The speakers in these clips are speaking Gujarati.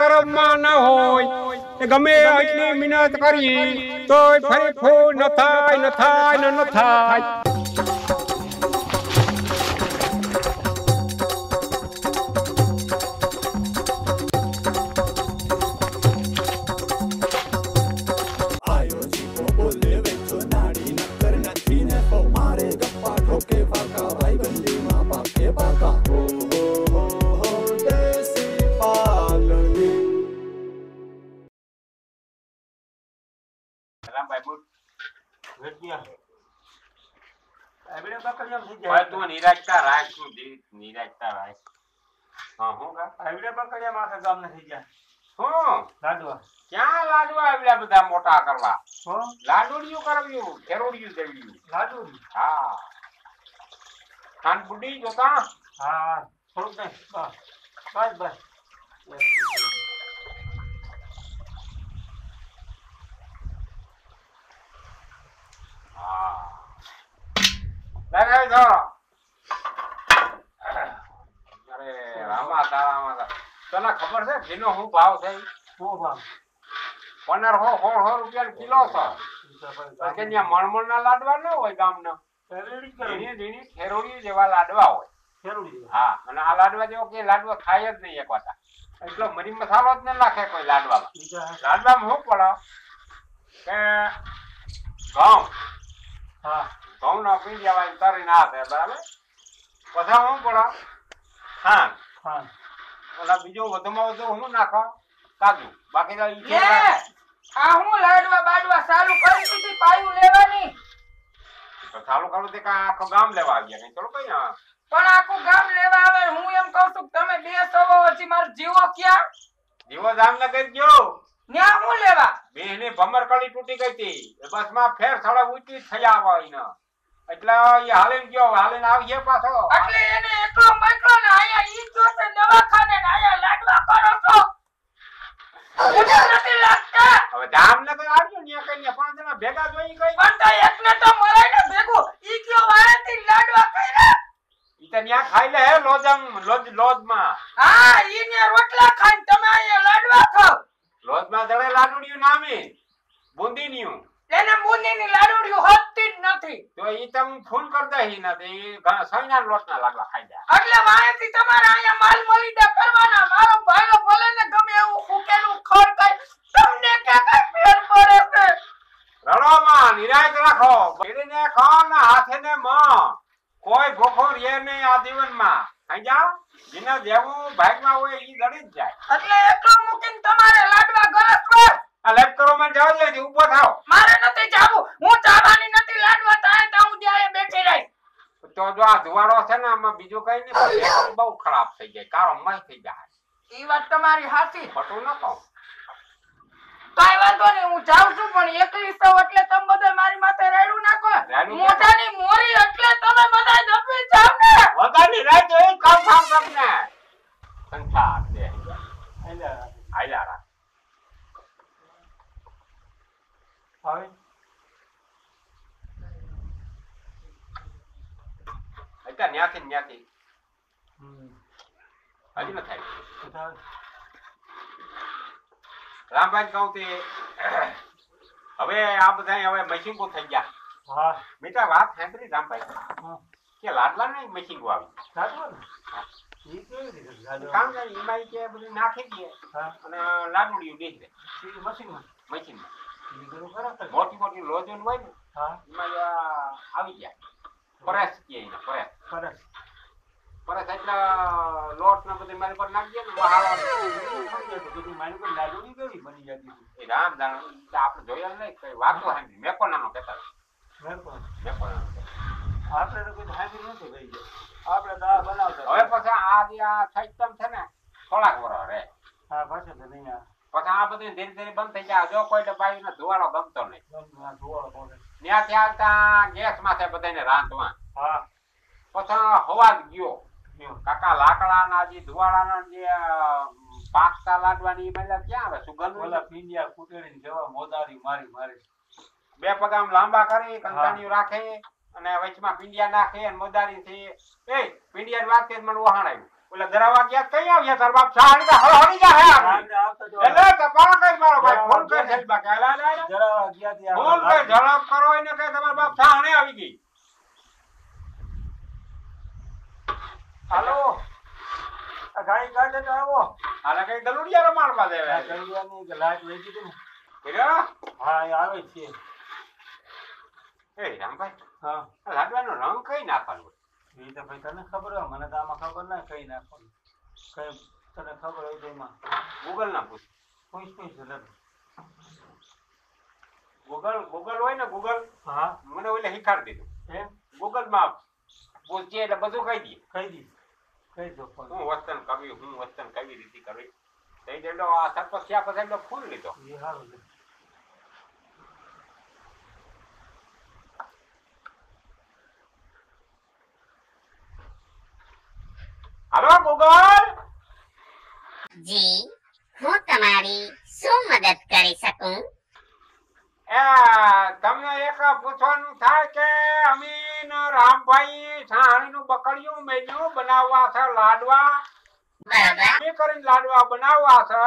કરમમાં ન હોય ગમે એટલી મહેનત કરી તોય ફરી ફૂલ ન થાય ન થાય ન થાય. ક્યાં લાડવા આવ્યા બધા મોટા કરવા? લાડુડિયું કરવ્યું, ખેરોડિયું દેવ્યું. લાડુડિયું? હા. ખાન બુડી જોતા? હા, થોડુંક નહીં. બસ બસ. હા. લગાવી દો. અરે રામા તારામાં તને ખબર છે ઘીનો શું ભાવ છે? શું ભાવ? 1500 કિલો છે. મણમણ ના લાડવા ન હોય ગામના, ખેરોડી જેવા લાડવા હોય. હા, અને આ લાડવા જેવો કે લાડવા ખાય જ નહીં એક વાર. એટલો મરી મસાલો જ ન નાખે કોઈ લાડવામાં. લાડવામાં શું પડે કે ઘઉં, હા, ઘઉં નો પી જવાય તરી ના થાય, બરાબર? પછી શું પડે? ખાંડ. અને બીજું વધુમાં વધુ હું નાખો? કાજુ. બાકી તો આ હું લાડવા બાડવા ચાલુ કરી દીધી પાયું લેવાની. તો ચાલુ કરું તે કા આખું ગામ લેવા આવ્યા કઈ ચલો કઈ પણ આખું ગામ લેવા આવે. હું એમ કહું છું તમે બે સવો હજી માર જીવો ક્યાં? જીવો જામનગર ગયો. ન્યા હું લેવા? બેને ભમર કડી તૂટી ગઈ હતી. બસમાં ફેર થોડા ઊંચી થયા હોય ને. એટલે એ હાલીને ગયો, હાલીને આવીએ પાછો. એટલે એને એકલો મકલો ને આયા ઈ જોશે દવાખાને ને આયા લાડવા કરો છો. નથી લાગતા. હવે જામનગર આવ્યો ને કઈ 5 જણા ભેગા જોઈ ગઈ. પણ તો એકને તો મરાય ને ભેગું. ઈ કયો વાળાથી લાડવા કર્યા. ઈ તો ન્યા ખાઈ લે હે લોજમાં. હા, ઈ ને રોટલા ખાઈને તમે આયા લાડવા ખાવ. લોજમાં જડે લાડુડિયું નામે બુંદીનિયું. એને બુંદીની લાડુડિયું હોતી જ નથી. તો ઈ તમ ફોન કરતા હી નથી. સઈના લોટના લાડવા ખાઈ જાય. એટલે વાયથી તમારે આયા માલ મલીદા કરવાના. મારો ભાઈઓ ભલે ને ગમે એવું ફૂકેલું ખડ કઈ તમને કે કઈ ફેર પડે છે. રડોમાં નિરાયત રાખો. બેડીને ખાઓ ને હાથે ને માં. કોઈ ભૂખો રહે નહીં આ જીવનમાં. ખાઈ જાઓ. જેના જેવું ભાગમાં હોય ઈ દડી જ જાય. એટલે એકલો મૂકીને તમારે લાડવા ગરજ પર. આ લેપ કરો માં જાવ છે ઊભો થાઓ. મારે નથી જાવું. હું ચાવાની નથી લાડવા થાય તો હું ત્યાં બેઠી રહી. તો જો આ ધુવાડો છે ને આમાં બીજું કઈ નહીં પણ બહુ ખરાબ થઈ જાય. કારો મય થઈ જાય. ઈ વાત તમારી સાચી. ખોટું ન કહું. કાઈ વાંધો નહીં. હું જાઉં છું પણ એકલી સૌ એટલે તમે બધા મારી માથે રાડું નાખો. મોઢાની મોરી એટલે તમે બધા દબી જાવ ને. વગાની રાત એ કામ તમને સંસાર દે. આયલા રા. હવે એટલે ન્યાથી હજી ન થાય. રામભાઈ કહું તે હવે આ બધા હવે મશીનો થઈ ગયા. હા બેટા વાત સાંભળી રામભાઈ કે લાડવા નહીં મશીનો આવી. કામ નહીં એમાં કે બધું નાખી દે અને લાડુડિયું બેસી મશીનમાં મોટી મોટી લોજન હોય ને એમાં આવી જાય. પરેશ કે પરેશ એટલે લોટ ને બધું મારી પર નાખી દે ને બધું મારી પર લાડુડી કેવી બની જતી. એ રામ દાણ આપણે જોયા નહીં કઈ વાતો સાંભળી. મેકોનાનો કહેતા આપણે તો કોઈ સાંભળી નથી ભાઈ. આપણે તો આ બનાવતા હવે પછી આ જે આ સિસ્ટમ છે ને થોડાક વર્ષ રે. હા પછી તો નહીં પછી આ બધું ધીરે ધીરે બંધ થઈ જાય. જો કોઈ ડબ્બાઈ ને ધુવાડો ગમતો નહીં. ત્યાંથી આવતા ગેસ માં બધાને રાંધવા. પછી હવા જ ગયો કાકા લાકડાના જે ધુવાડાના જે પાકતા લાડવાની મજા ક્યાં આવે? સુગંધ ઓલા પીંડિયા કુટેડીને જેવા મોદારી મારી બે પગ આમ લાંબા કરી કંટાણીઓ રાખે અને વચમાં પીંડિયા નાખે અને મોદારી થી એ પીંડિયાની વાત કે મને વહાણ આવ્યું. ઓલા દરાવા ગયા કઈ આવ્યા તાર બાપ સાણી તો હળી જા હે એટલે તપાસ કઈ મારો ભાઈ ફોન કર છે બાકી લા દરાવા ગયા ત્યાં ફોન કર ઝડપ કરો એને કે તમાર બાપ સાણી આવી ગઈ હાલો આ ગાડી કાઢે તો આવો આલા કઈ દલુડિયા રમાડવા દેવે ગાડીની કે લાઈટ વહી ગઈ ને કેરો હા એ આવે છે એ રામભાઈ હા લાડવાનો રંગ કઈ નાખવાનો એ તો ભાઈ તને ખબર હોય મને તો આમાં ખબર ના કઈ નાખવાનું કઈ તને ખબર હોય તો એમાં ગૂગલ ના પૂછ પૂછ ગૂગલ હોય ને ગૂગલ હા મને ઓલે શીખાડી દીધું એમ ગૂગલ માં પૂછીએ એટલે બધું કહી દઈએ કઈ દો હું વતન કવી રીતિ કરવી થઈ દેડો આ સરપંચ થયા પછી એટલો ફૂલ લીધો એ સારું છે હાલો ગૂગલ જી હું તમારી શું મદદ કરી શકું તમને એક પૂછવાનું થાય કે અમીન રામભાઈ સાણીનું બકડિયું મેન્યુ બનાવવા છે લાડવા બરોબર એ કરીને લાડવા બનાવવા છે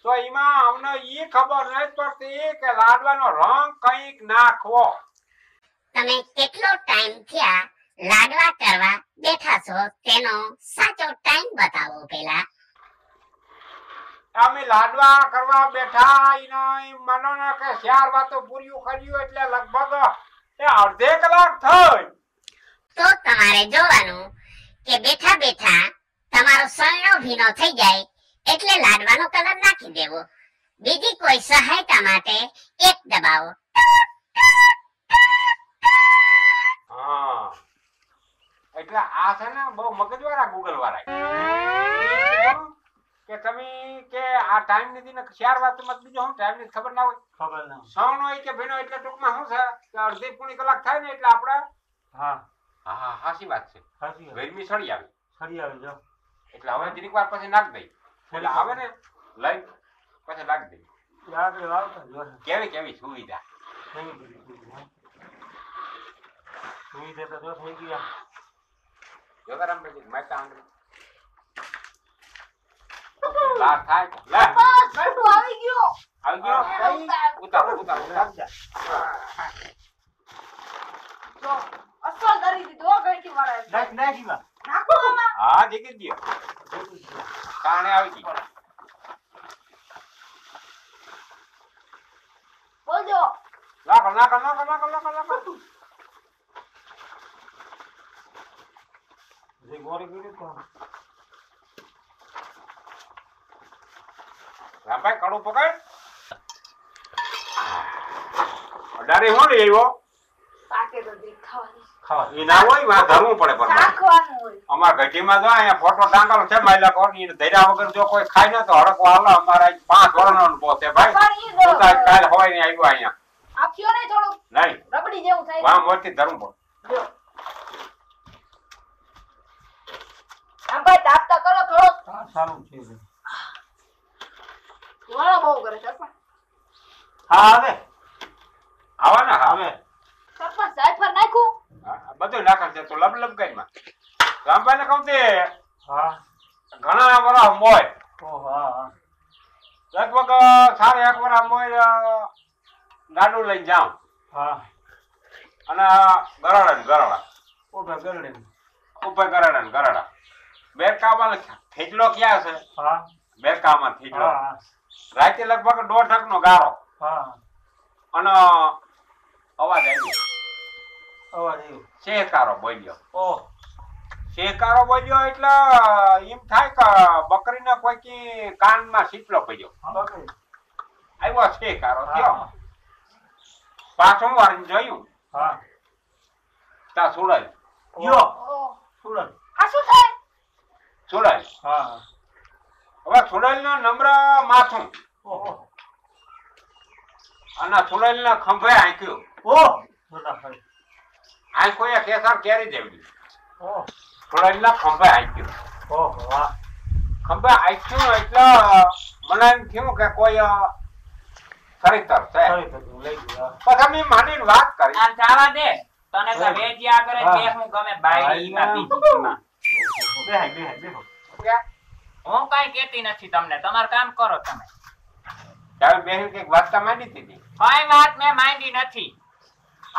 તો એમાં અમને ઈ ખબર નથી પડતી કે લાડવાનો રંગ કઈક નાખવો તમે કેટલો ટાઈમ થયા લાડવા કરવા બેઠા છો તેનો સાચો ટાઈમ બતાવો પેલા અમે લાડવા કરવા બેઠા માનો ને કે 4 વાતો પૂરીયું કર્યું એટલે લગભગ અડધે કલાક થઈ તો તમારે જોવાનું કે બેઠા બેઠા તમારો સળનો ભીનો થઈ જાય એટલે લાડવાનો કલર નાખી દેવો બીજી કોઈ સહાયતા માટે 1 દબાવો હા એટલે આ છે ને બહુ મગજવાળા ગૂગલ વાળા કે તમે કે આ ટાઈમ નથી ને 4 વાતો મત બીજો હું ટાઈમ ની ખબર ના હોય ખબર ના સૌનો હોય કે ભીનો એટલે ટૂંકમાં શું છે કે અડધી પોણી કલાક થાય ને એટલે આપણે હા હા હાસી વાત છે સાચી ગરમી સડી આવી જો એટલે હવે જરીક વાર પછી નાખ દઈ એટલે આવે ને લઈ પછી નાખ દઈ આગળ આવતા જો કેવી સુવિધા સુવિધા તો જો થઈ ગયા જોગરામ ભાઈ માતા આંગળી લાર થાય કે લે ગળું આવી ગયો ઉતાર જો અસલ કરી દીધો ગઈટી વાળા નાખીવા નાખો મામા હા જીકી દયો કાણે આવી ગઈ બોલજો નાખ જે ગોરી ગીરી તો રામભાઈ કડું પકડ અડારે હું લઈ આવ્યો પાકે તો દેખાવાની ખાવા ઈ ના હોય માં ધરવું પડે પણ નાખવાનું હોય અમાર ઘટીમાં જો અહીંયા ફોટો ટાંગાલો છે માયલા કોની ધૈર્યા વગર જો કોઈ ખાય ને તો હડકો હાલો અમારા 5 વર્ષનો અનુભવ છે ભાઈ પણ ઈ દો ઉતાર કાલ હોય ને આવ્યો અહીંયા આપ્યો ને થોડું નહીં રબડી જેવું થાય વાહ મોરથી ધરવું પડે જો આમ ભાઈ તાપતા કરો થોડો સારું છે વાળો બહુ કરે સરપંચ હા હવે આવા ને હા હવે સરપંચ સાઈફર નાખ્યું બધું નાખે છે તો લબ કરી માં રામભાઈ ને કહું તે હા ઘણા વરા મોય ઓ હા લગભગ સારે 1 વરા મોય ગાડું લઈને જાઉં હા અને ગરાડા ઓબે ગરડે ઉપર ગરાડા બેરકામાં થેજલો ક્યાં છે હા બેરકામાં થેજલો હા રાતે લગભગ 1.5 નો ગારો હા અને અવાજ આવ્યો અવાજ આવ્યો શેકારો બોલ્યો ઓહ શેકારો બોલ્યો એટલે એમ થાય કે બકરીને કોઈ કી કાનમાં સીટલો પડ્યો બકરી આવ્યો શેકારો થયો પાછું વાળીને જોયું હા તા સુડાય યો ઓ સુરત આ શું થાય સુડાય હા હવે સુડાયલનો નમ્ર માથું ઓહો અને સુડાયલના ખંભે આંક્યું ઓહ જોતા ભાઈ આંખોએ કેસર કેરી દેવડી ઓહ સુડાયલના ખંભે આંક્યું ઓહ વાહ ખંભે આંક્યું એટલે મને એમ થયું કે કોઈ ખરેખર છે sorry તો લઈ ગયા પછી મેં માનીને વાત કરી આમ ચાવા દે તને તો વેજ્યા કરે તે હું ગમે બાયડી માં બીજીમાં બેહાય બેહો કે હું કઈ કેતી નથી તમને, તમારું કામ કરો તમે. તારે બેન કઈક વાતતા માંડી હતી. કઈ વાત મેં માંડી નથી.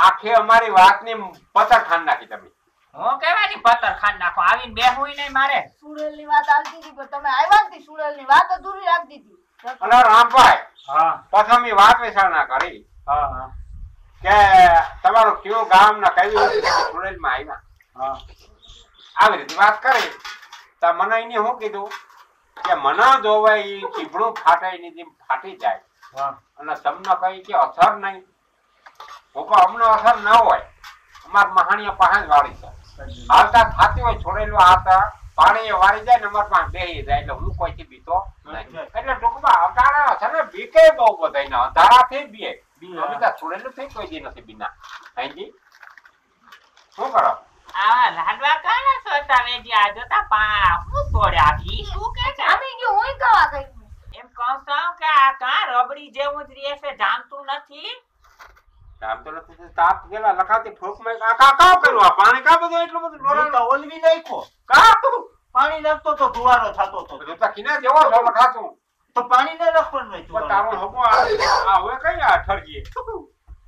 આખી અમારી વાતની પતર ખાન નાખી તમે. હું કેવાની પતર ખાન નાખો, આવીને બેહું નહીં મારે. સુડેલની વાત આવતી હતી પણ તમે આવ્યા નથી, સુડેલની વાત અધૂરી રાખી દીધી. અને રામભાઈ હા પછી મેં વાત વિચારણા કરી હા હા કે તમારું કયું ગામ ના કઈ સુડેલમાં આવ્યા. હા આવી રીતે વાત કરી તો મને એને શું કીધું કે મને જોવે એ ચીભડું ફાટે એની જેમ ફાટી જાય હા અને તમને કઈ કે અસર નહીં. હું કહું અમને અસર ન હોય, અમાર મહાણીયા પાસે જ વાળી છે. હાલતા થાતી હોય છોડેલું હાથા પાણી વાળી જાય ને અમાર પાસે બેહી જાય એટલે હું કોઈથી બીતો નહીં. એટલે ટૂંકમાં અટાણા છે ને બીકે બહુ બધાય ના અંધારાથી બીએ. અમે તો છોડેલું થઈ કોઈ દી નથી બીના. હાજી શું કરો? આ લાડવા કાના સોતા વેજી આ જોતા પા હું તોડ્યા કી શું કે છે? આમી ગયો હું કવા ગઈ. એમ કહું છું કે આ કા રબડી જેવું જ રહે છે, જામતું નથી. આમ તો નથી તાપ ગયેલા લખાતી ફૂંકમાં કા કર્યું આ પાણી કા બધું એટલું બધું ડોલા તો ઓલવી નાખ્યો, કા પાણી નાખતો તો ધુવારો થતો તો. જોતા કિના જેવો છો લખાતું તો પાણી ન નાખવાનું નહીં પણ તારું હકો આ હવે કઈ આ ઠરજીએ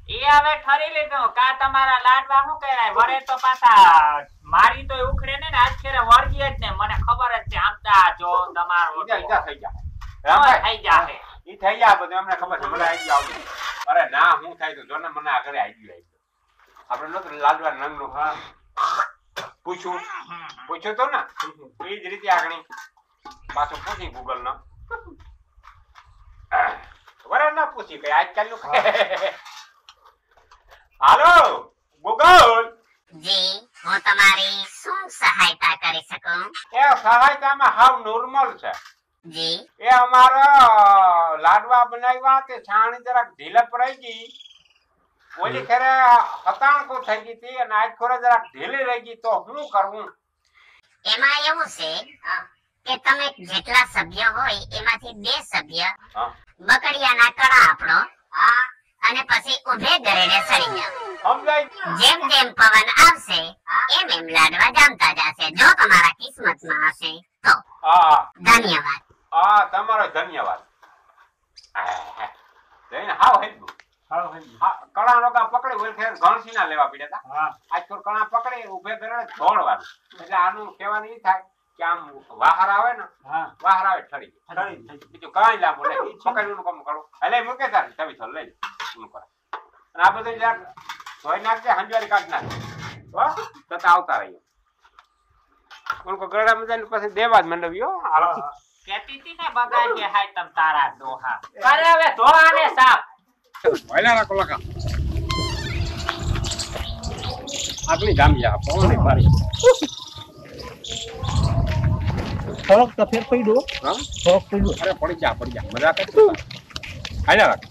એ હવે ઠરી લીધું કા તમારા લાડવા શું કહેવાય વરે તો પાછા મારી તો ઉખડે ને આજ ખેરે વળગી જ ને મને ખબર જ છે. આમતા જો તમારો ઈજા થઈ જાય રામભાઈ થઈ જાશે. ઈ થઈ જાય બધું અમને ખબર છે. મને આવી જાવ અરે ના હું થાય તો જોને મને આગળ આવી ગયું આપણે નતો લાલવા નંગનું હા પૂછ્યું તો ને એ જ રીતે આગળ પાછું પૂછી ગૂગલ નો વરે ના પૂછી કઈ આજકાલ નું હાલો ગૂગલ જી હું તમારી શું સહાયતા કરી શકું? એ સહાયતામાં હાવ નોર્મલ છે. જી એ અમારા લાડવા બનાવ્યા તે છાણી જરાક ઢીલા પડી ગઈ. ઓલી ખેરે હતાણકો થઈ ગઈ હતી અને આજ ખોરે જરાક ઢીલી રહી ગઈ તો શું કરવું? એમાં એવું છે કે તમે જેટલા સભ્ય હોય એમાંથી 2 સભ્ય બકડિયાના કડા આપણો અને પછી ઉભે ગરેડે સડી જાઓ. સમજાય? જેમ જેમ પવન આવશે એમ એમ લાડવા જામતા જશે. જો તમારા કિસ્મતમાં હશે તો. હા ધન્યવાદ. હા તમારો ધન્યવાદ. જઈને હાવ હેડું કણા રોગા પકડી ઓલ ખેર ગણસી ના લેવા પડ્યા હતા. આજ તો કણા પકડી ઉભે કરે ધોળવાનું. એટલે આનું કહેવાનું એ થાય કે આમ વાહર આવે ને વાહર આવે ઠરી બીજું કઈ લાંબુ નહીં. પકડવાનું કામ કરો એટલે મૂકે તારી તમે તો લઈ લો કરે. અને આ બધું જરાક ધોઈ નાખજે હંજવારી કાઢ નાખે તથા આવતા રહીએ. ઉनको ગરડા મજાને પછી દેવા જ મંડવ્યો કેતી હતી ને બગાડે હાય તમ તારા ડોહા કરે હવે ધોળાને સાફ વૈલા રાખો લખા આગલી જામ્યા પવન પારી થોડોક તો ફેર પડ્યો. હા થોડોક પડ્યો. અરે પડી જા મજા કર હાલા રાખ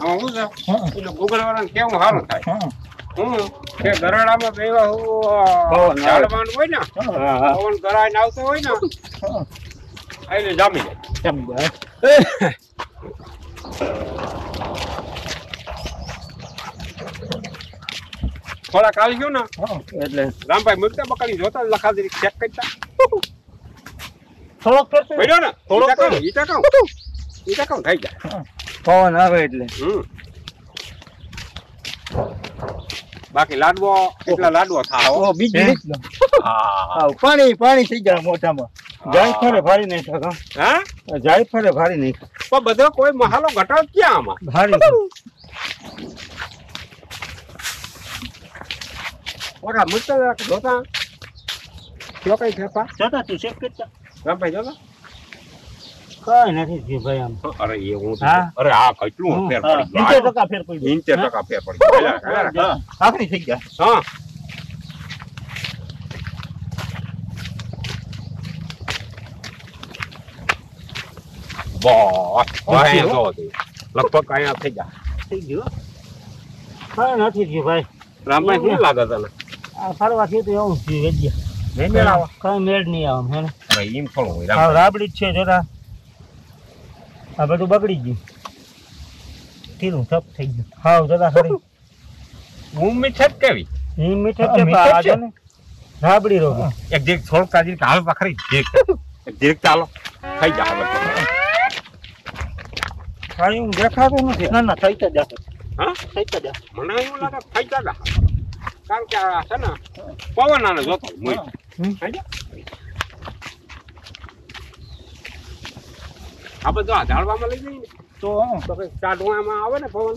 હું છે ગૂગલ વાળાને કેવું સારું થાય હું કે ગરાડામાં બેવા હું ઝાડવાનું હોય ને પવન ગરાઈને આવતો હોય ને એટલે જામી જાય. થોડાક આવી ગયો ને એટલે રામભાઈ મૂકતા બકાડી જોતા લખાદી ચેક કરતા થોડોક ફેર પડ્યો ને થોડોક ઈટા કહું થઈ જાય પવન આવે એટલે. બાકી લાડવો એટલા લાડવો થાવ બીજી પાણી થઈ જાય મોઢામાં. જાય ફરે ભારી નહીં થતા. હા જાય ફરે ભારી નહીં પણ બધો કોઈ મસાલો ઘટાડો ક્યાં આમાં ભારી. ઓરા મૂકતા જોતા કયો કઈ ફેરફાર જોતા તું ચેક કરતા. રામભાઈ જોતા કઈ નથી થયું ભાઈ આમ. અરે એવું હા? અરે આ કેટલું ફેર પડી 70% ફેર પડી. 70% ફેર પડી ગયો. આખરી થઈ ગયા. હા લગભગ અહીંયા થઈ ગયા થઈ ગયું. કઈ નથી થયું ભાઈ. રામભાઈ શું લાગે તને આ ફરવાથી તો એવું થયું વેજ્યા. નહીં મેળાવા કઈ મેળ નહીં આવે હે ને. અરે એમ થોડું હોય આ રાબડી જ છે જોતા. આ બધું બગડી ગયું. ઢીલું થપ થઈ ગયું. હાવ જોતા ખરી. ઉમ્મીદ છે કેવી ઈ મીઠે છે પાજો ને રાબડી રોગ એક જીક થોડુંક તાજી હાલ પખરી જીક ચાલો થઈ જા હવે ખાઈ હું દેખાતો નથી ના ના થઈ જા હા થઈ જા મને એવું લાગે થઈ જા કારણ કે આ છે ને પવન આને જોતો મોય થઈ જા આ બધું આ ઝાડવામાં લઈ જઈએ તો કઈ ચાડવામાં આવે ને પવન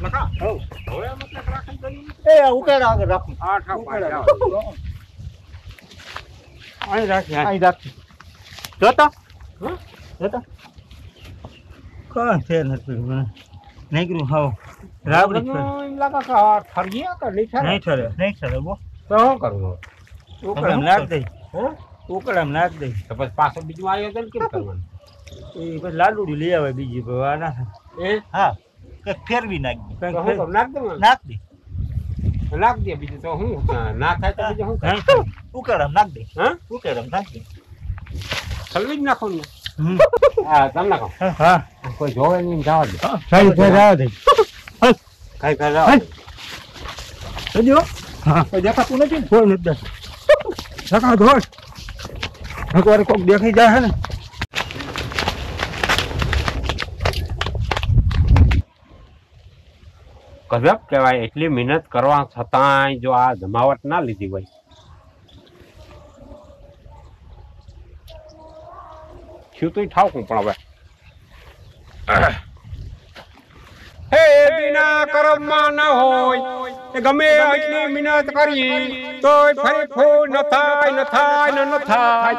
લખા હવે મતલબ રાખી દઈએ એ ઉકેડા આગળ રાખું આ ઠાપ અહીં રાખી જોતા જોતા કોણ છે નથી નીકળ્યું હાવ રાબડી એમ લાગે કે આ ઠરગી કે નહીં ઠરે નહીં ઠરે બો તો શું કરવું ઉકળામ નાખ દઈ ઉકળામ નાખ દઈ તો પછી પાછો બીજું આયોજન કેમ કરવાનું એ પછી લાડુડી લઈ આવે બીજી આ ના એ હા કે ફેરવી નાખ દે તો શું કરું નાખ દે નાખ દે નાખ દે બીજું તો હું ના થાય તો બીજું શું નહીં થાય. ઉકળામ નાખ દે હા ઉકળામ નાખ દે સલવી જ નાખવાનું હા તમે નાખો હા કોઈ જોવે નહીં જવા દે સાઈ ફેર આવ દે કઈ ફેર જાવ જો હા કોઈ દેખાતું નથી ને કોઈ નથી દેખા ધોળ એકવાર કોક દેખાઈ જાય હે ને ગજબ કહેવાય એટલી મહેનત કરવા છતાંય જો આ જમાવટ ના લીધી હોય શું તો ઠાવકું પણ હવે હે વિના કર્મમાં ન હોય એ ગમે એટલી મહેનત કરી તોય ફરી ફૂલ ન થાય ન થાય ન થાય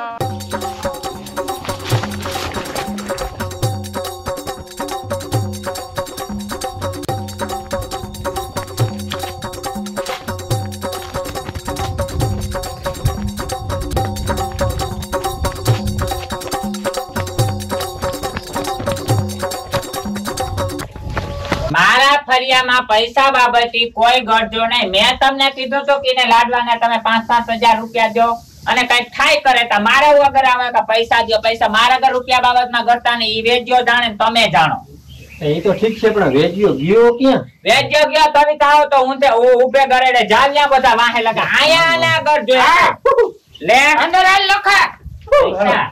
મારા ફરિયામાં પૈસા બાબતે કોઈ ગળજો નહીં. મેં તમને કીધું તો કે લાડવાના તમે 5,000 રૂપિયા દો અને કઈક થાય કરે તો મારા વગર આવે કે પૈસા દો પૈસા મારા ઘર રૂપિયા બાબતમાં કરતા ને ઈ વેચ્યો જાણે ને તમે જાણો. એ તો ઠીક છે પણ વેચ્યો ગયો ક્યાં? વેચ્યો ગયો તમે થાઓ તો હું તે ઉભે ગરેડે જાવ્યા બધા વાહે લગા આયા ના ઘર જોયા લે અંદર હાલ લખા પૈસા